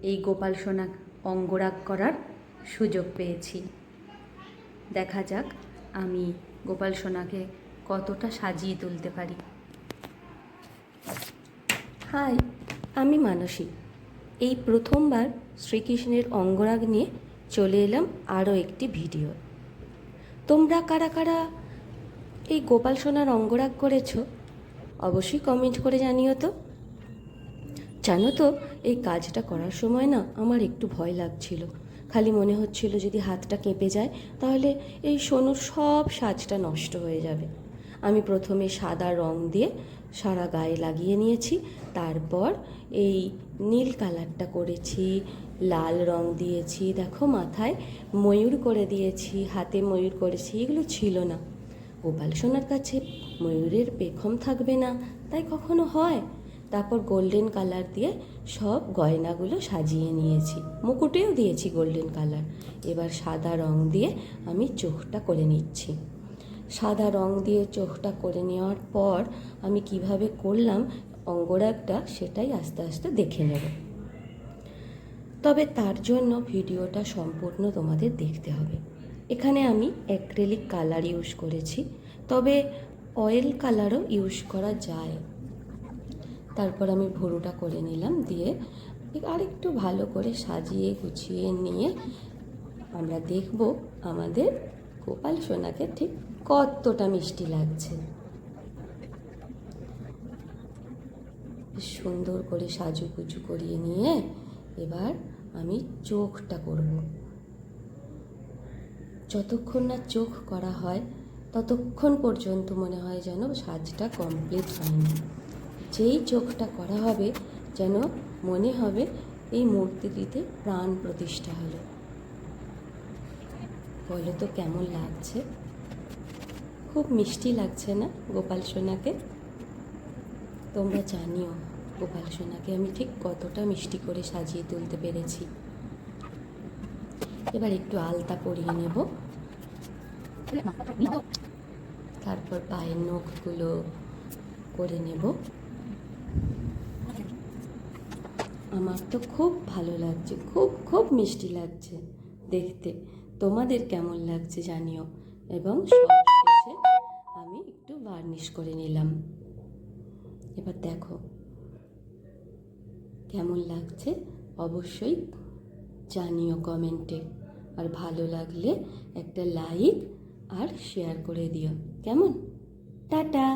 এই গোপাল সোনা অঙ্গরাগ করার সুযোগ পেয়েছি। দেখা যাক আমি গোপাল সোনাকে কতটা সাজিয়ে তুলতে পারি। হাই, আমি মানসী। এই প্রথমবার শ্রীকৃষ্ণের অঙ্গরাগ নিয়ে চলে এলাম আরও একটি ভিডিও। তোমরা কারা কারা এই গোপাল সোনার অঙ্গরাগ করেছো অবশ্যই কমেন্ট করে জানিও তো। জানো তো, এই কাজটা করার সময় না আমার একটু ভয় লাগছিল। খালি মনে হচ্ছিল যদি হাতটা কেঁপে যায় তাহলে এই সোনুর সব সাজটা নষ্ট হয়ে যাবে। আমি প্রথমে সাদা রং দিয়ে সারা গায়ে লাগিয়ে নিয়েছি, তারপর এই নীল কালারটা করেছি, লাল রং দিয়েছি, দেখো মাথায় ময়ূর করে দিয়েছি, হাতে ময়ূর করেছি। এগুলো ছিল না। গোপাল সোনার কাছে ময়ূরের পেখম থাকবে না তাই কখনো হয়। তারপর গোল্ডেন কালার দিয়ে সব গয়নাগুলো সাজিয়ে নিয়েছি, মুকুটেও দিয়েছি গোল্ডেন কালার। এবার সাদা রং দিয়ে আমি চোখটা করে নিচ্ছি। সাদা রং দিয়ে চোখটা করে নেওয়ার পর আমি কিভাবে করলাম অঙ্গরাগটা সেটাই আস্তে আস্তে দেখে নেব। তবে তার জন্য ভিডিওটা সম্পূর্ণ তোমাদের দেখতে হবে। এখানে আমি অ্যাক্রিলিক কালার ইউজ করেছি, তবে অয়েল কালারও ইউজ করা যায়। তারপর আমি ভুরুটা করে নিলাম, দিয়ে আরেকটু ভালো করে সাজিয়ে গুছিয়ে নিয়ে আমরা দেখব আমাদের গোপাল সোনাকে ঠিক কতটা মিষ্টি লাগছে। সুন্দর করে সাজুগুজু করিয়ে নিয়ে এবার আমি চোখটা করব। যতক্ষণ না চোখ করা হয় ততক্ষণ পর্যন্ত মনে হয় যেন সাজটা কমপ্লিট হয়নি। যেই চোখটা করা হবে যেন মনে হবে এই মূর্তিটিতে প্রাণ প্রতিষ্ঠা হলো। বলো তো কেমন লাগছে? খুব মিষ্টি লাগছে না গোপাল সোনাকে? তোমরা জানিও গোপাল সোনাকে আমি ঠিক কতটা মিষ্টি করে সাজিয়ে তুলতে পেরেছি। এবার একটু আলতা পরিয়ে নেব, তারপর পায়ের নখগুলো করে নেব। আমার তো খুব ভালো লাগছে, খুব খুব মিষ্টি লাগছে দেখতে। তোমাদের কেমন লাগছে জানিও। এবং সবশেষে আমি একটু বার্নিশ করে নিলাম। এবার দেখো কেমন লাগছে অবশ্যই জানিও কমেন্টে। আর ভালো লাগলে একটা লাইক আর শেয়ার করে দিও। কেমন? টাটা।